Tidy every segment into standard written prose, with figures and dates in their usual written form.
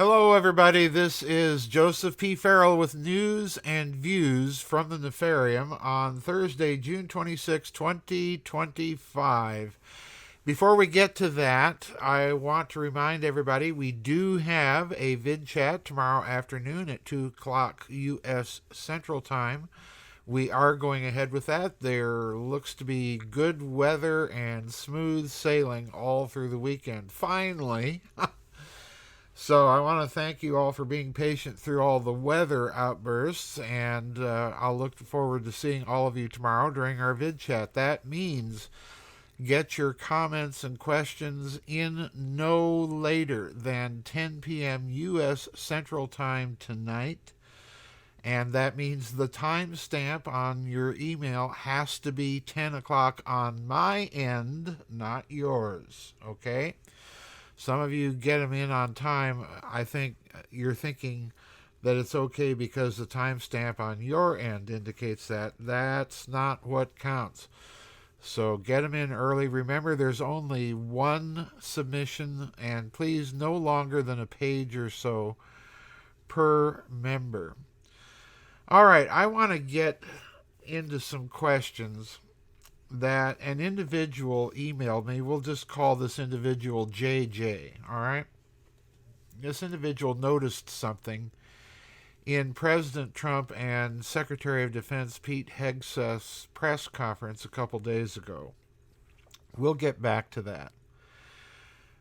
Hello, everybody. This is Joseph P. Farrell with news and views from the Nefarium on Thursday, June 26, 2025. Before we get to that, I want to remind everybody we do have a vid chat tomorrow afternoon at 2 o'clock U.S. Central Time. We are going ahead with that. There looks to be good weather and smooth sailing all through the weekend. Finally. So I want to thank you all for being patient through all the weather outbursts, and I'll look forward to seeing all of you tomorrow during our vid chat. That means get your comments and questions in no later than 10 p.m. U.S. Central Time tonight. And that means the timestamp on your email has to be 10 o'clock on my end, not yours. Okay? Some of you get them in on time. I think you're thinking that it's okay because the timestamp on your end indicates that. That's not what counts. So get them in early. Remember, there's only one submission, and please no longer than a page or so per member. All right, I want to get into some questions that an individual emailed me. We'll just call this individual JJ, all right? This individual noticed something in President Trump and Secretary of Defense Pete Hegseth's press conference a couple days ago. We'll get back to that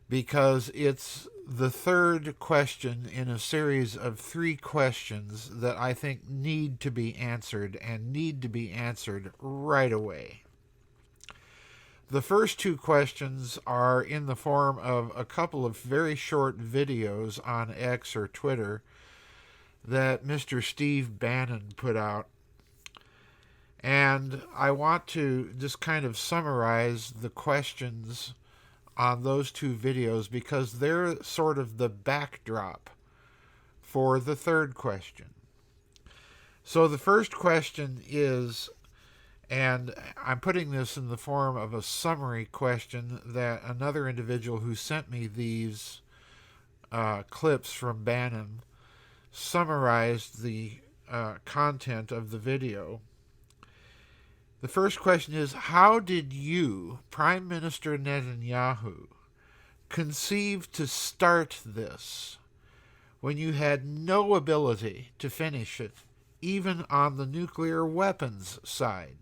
because it's the third question in a series of three questions that I think need to be answered and need to be answered right away. The first two questions are in the form of a couple of very short videos on X or Twitter that Mr. Steve Bannon put out. And I want to just kind of summarize the questions on those two videos because they're sort of the backdrop for the third question. So the first question is, and I'm putting this in the form of a summary question that another individual who sent me these clips from Bannon summarized the content of the video. The first question is, how did you, Prime Minister Netanyahu, conceive to start this when you had no ability to finish it, even on the nuclear weapons side?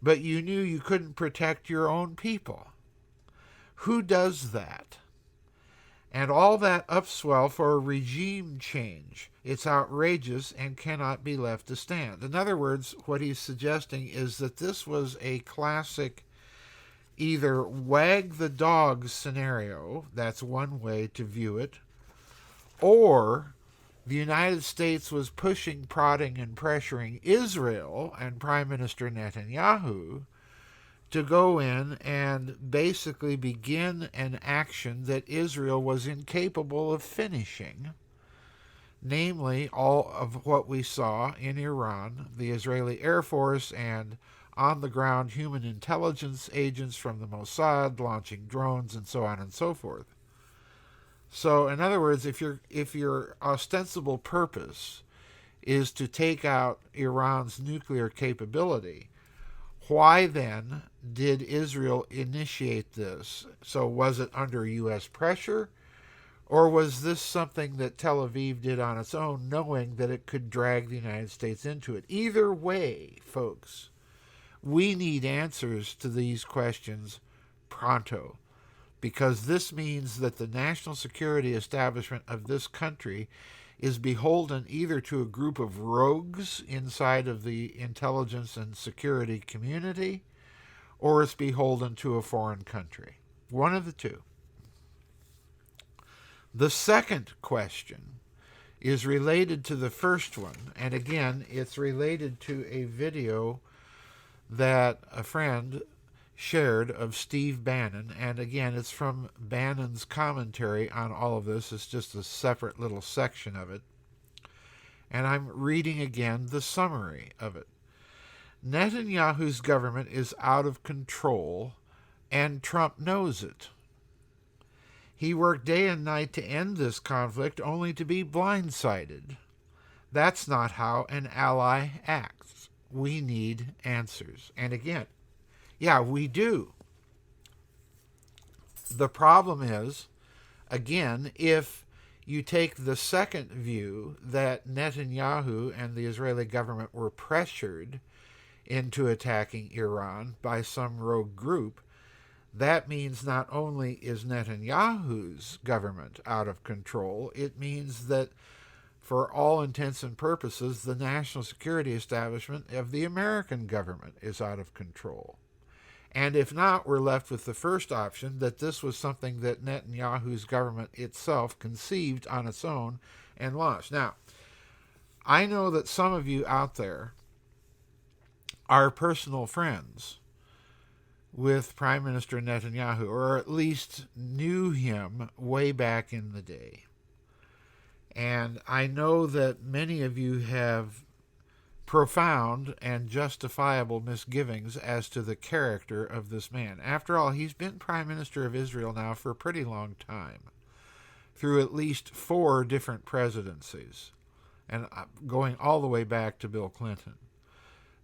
But you knew you couldn't protect your own people. Who does that? And all that upswell for a regime change. It's outrageous and cannot be left to stand. In other words, what he's suggesting is that this was a classic either wag the dog scenario, that's one way to view it, or the United States was pushing, prodding, and pressuring Israel and Prime Minister Netanyahu to go in and basically begin an action that Israel was incapable of finishing, namely all of what we saw in Iran, the Israeli Air Force and on-the-ground human intelligence agents from the Mossad launching drones and so on and so forth. So, in other words, if your ostensible purpose is to take out Iran's nuclear capability, why then did Israel initiate this? So was it under U.S. pressure, or was this something that Tel Aviv did on its own, knowing that it could drag the United States into it? Either way, folks, we need answers to these questions pronto, because this means that the national security establishment of this country is beholden either to a group of rogues inside of the intelligence and security community, or it's beholden to a foreign country. One of the two. The second question is related to the first one, and again, it's related to a video that a friend shared of Steve Bannon, and again, it's from Bannon's commentary on all of this. It's just a separate little section of it. And I'm reading again the summary of it. Netanyahu's government is out of control, and Trump knows it. He worked day and night to end this conflict only to be blindsided. That's not how an ally acts. We need answers. And again, yeah, we do. The problem is, again, if you take the second view that Netanyahu and the Israeli government were pressured into attacking Iran by some rogue group, that means not only is Netanyahu's government out of control, it means that for all intents and purposes, the national security establishment of the American government is out of control. And if not, we're left with the first option, that this was something that Netanyahu's government itself conceived on its own and launched. Now, I know that some of you out there are personal friends with Prime Minister Netanyahu, or at least knew him way back in the day. And I know that many of you have profound and justifiable misgivings as to the character of this man. After all, he's been Prime Minister of Israel now for a pretty long time, through at least 4 different presidencies, and going all the way back to Bill Clinton.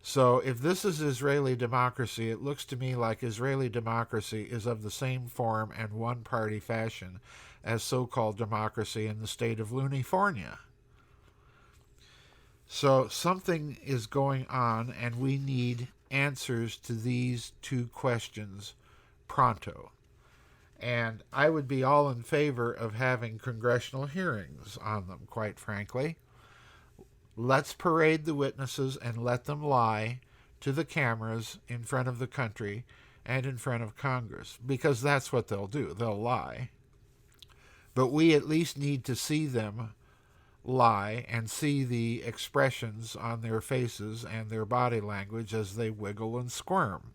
So if this is Israeli democracy, it looks to me like Israeli democracy is of the same form and one-party fashion as so-called democracy in the state of California. So something is going on, and we need answers to these 2 questions pronto. And I would be all in favor of having congressional hearings on them, quite frankly. Let's parade the witnesses and let them lie to the cameras in front of the country and in front of Congress, because that's what they'll do. They'll lie. But we at least need to see them lie and see the expressions on their faces and their body language as they wiggle and squirm.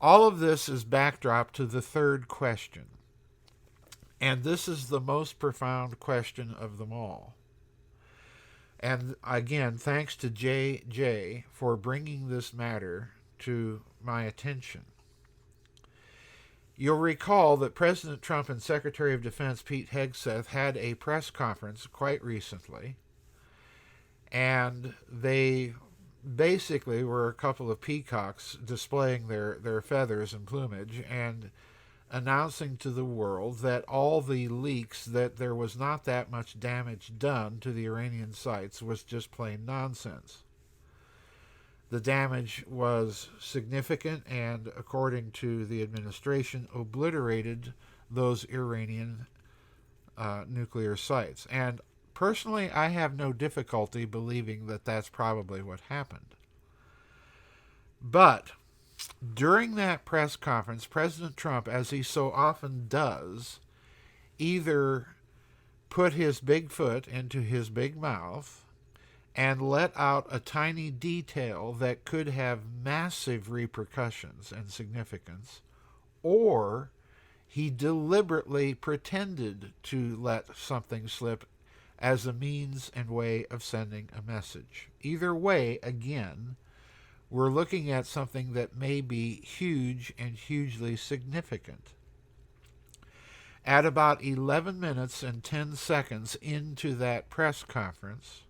All of this is backdrop to the third question. And this is the most profound question of them all. And again, thanks to JJ for bringing this matter to my attention. You'll recall that President Trump and Secretary of Defense Pete Hegseth had a press conference quite recently, and they basically were a couple of peacocks displaying their feathers and plumage and announcing to the world that all the leaks, that there was not that much damage done to the Iranian sites, was just plain nonsense. The damage was significant and, according to the administration, obliterated those Iranian nuclear sites. And personally, I have no difficulty believing that that's probably what happened. But during that press conference, President Trump, as he so often does, either put his big foot into his big mouth and let out a tiny detail that could have massive repercussions and significance, or he deliberately pretended to let something slip as a means and way of sending a message. Either way, again, we're looking at something that may be huge and hugely significant. At about 11 minutes and 10 seconds into that press conference,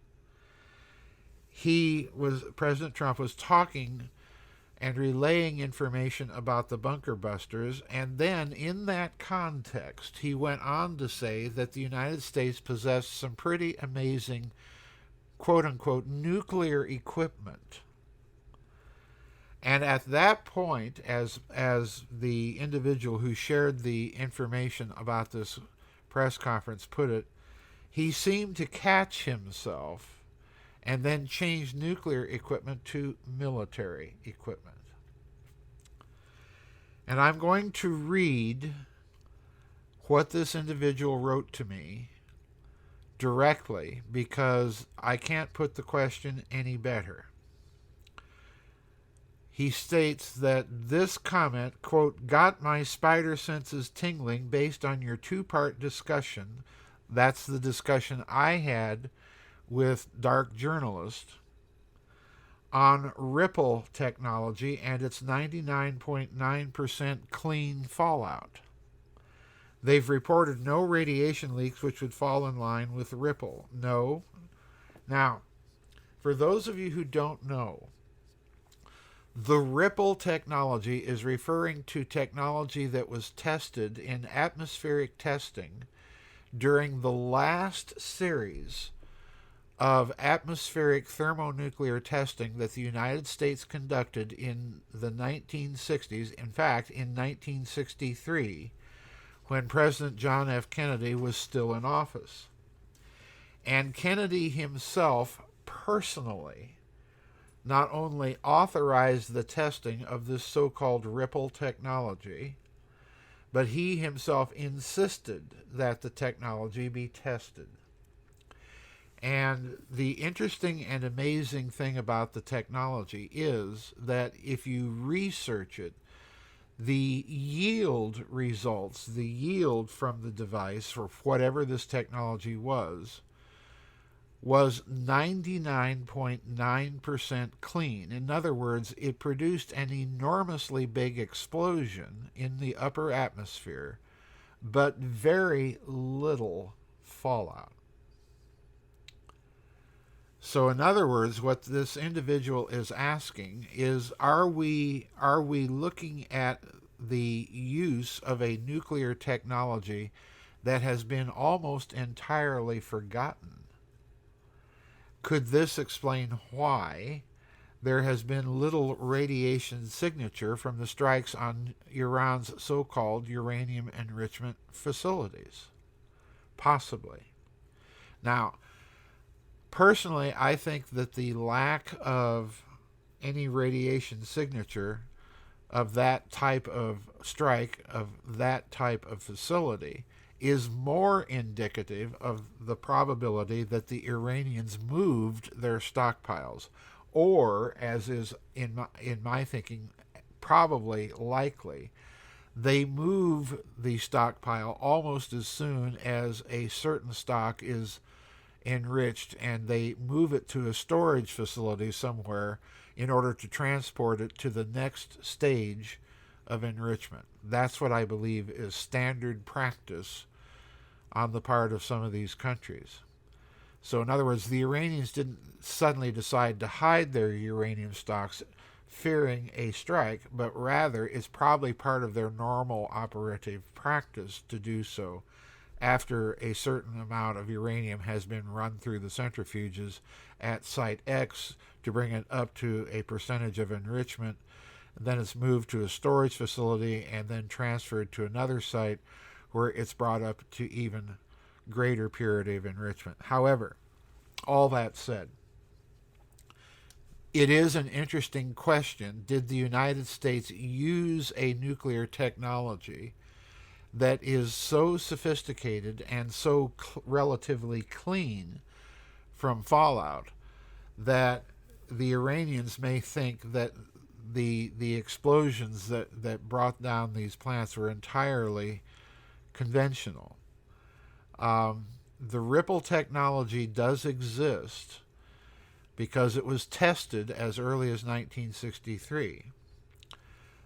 President Trump was talking and relaying information about the bunker busters, and then in that context, he went on to say that the United States possessed some pretty amazing, quote-unquote, nuclear equipment. And at that point, as the individual who shared the information about this press conference put it, he seemed to catch himself and then changed nuclear equipment to military equipment. And I'm going to read what this individual wrote to me directly, because I can't put the question any better. He states that this comment, quote, got my spider senses tingling based on your 2-part discussion. That's the discussion I had with Dark Journalist on Ripple technology and its 99.9% clean fallout. They've reported no radiation leaks which would fall in line with Ripple. No. Now, for those of you who don't know, the Ripple technology is referring to technology that was tested in atmospheric testing during the last series of atmospheric thermonuclear testing that the United States conducted in the 1960s. In fact, in 1963, when President John F. Kennedy was still in office. And Kennedy himself personally not only authorized the testing of this so-called Ripple technology, but he himself insisted that the technology be tested. And the interesting and amazing thing about the technology is that if you research it, the yield results, the yield from the device, or whatever this technology was 99.9% clean. In other words, it produced an enormously big explosion in the upper atmosphere, but very little fallout. So in other words, what this individual is asking is, are we looking at the use of a nuclear technology that has been almost entirely forgotten? Could this explain why there has been little radiation signature from the strikes on Iran's so-called uranium enrichment facilities? Possibly. Now, personally, I think that the lack of any radiation signature of that type of strike, of that type of facility, is more indicative of the probability that the Iranians moved their stockpiles, or, as is in my thinking probably likely, they move the stockpile almost as soon as a certain stock is enriched, and they move it to a storage facility somewhere in order to transport it to the next stage of enrichment. That's what I believe is standard practice on the part of some of these countries. So in other words, the Iranians didn't suddenly decide to hide their uranium stocks fearing a strike, but rather it's probably part of their normal operative practice to do so after a certain amount of uranium has been run through the centrifuges at site X to bring it up to a percentage of enrichment. Then it's moved to a storage facility and then transferred to another site where it's brought up to even greater purity of enrichment. However, all that said, it is an interesting question. Did the United States use a nuclear technology that is so sophisticated and so relatively clean from fallout that the Iranians may think that the explosions that brought down these plants were entirely conventional? The Ripple technology does exist because it was tested as early as 1963.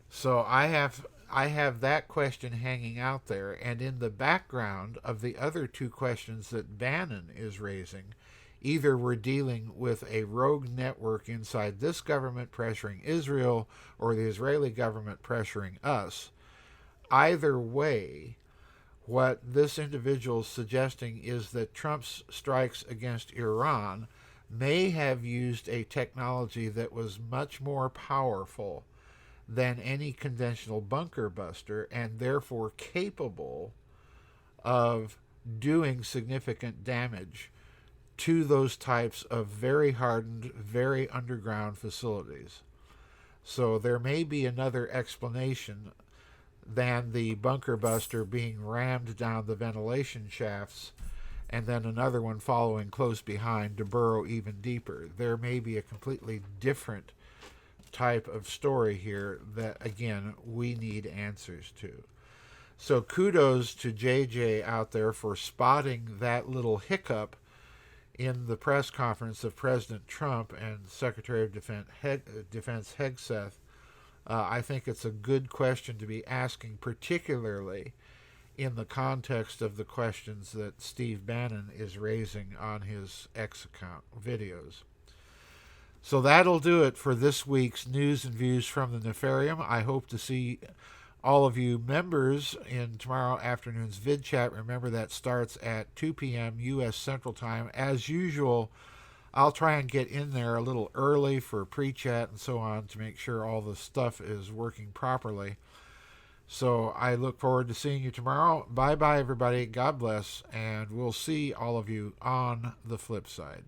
So I have that question hanging out there, and in the background of the other two questions that Bannon is raising, either we're dealing with a rogue network inside this government pressuring Israel, or the Israeli government pressuring us. Either way, what this individual is suggesting is that Trump's strikes against Iran may have used a technology that was much more powerful than any conventional bunker buster, and therefore capable of doing significant damage to those types of very hardened, very underground facilities. So there may be another explanation than the bunker buster being rammed down the ventilation shafts and then another one following close behind to burrow even deeper. There may be a completely different type of story here that, again, we need answers to. So kudos to JJ out there for spotting that little hiccup in the press conference of President Trump and Secretary of Defense Hegseth. I think it's a good question to be asking, particularly in the context of the questions that Steve Bannon is raising on his X account videos. So that'll do it for this week's News and Views from the Nefarium. I hope to see all of you members in tomorrow afternoon's vid chat. Remember, that starts at 2 p.m. U.S. Central Time. As usual, I'll try and get in there a little early for pre-chat and so on to make sure all the stuff is working properly. So I look forward to seeing you tomorrow. Bye-bye, everybody. God bless, and we'll see all of you on the flip side.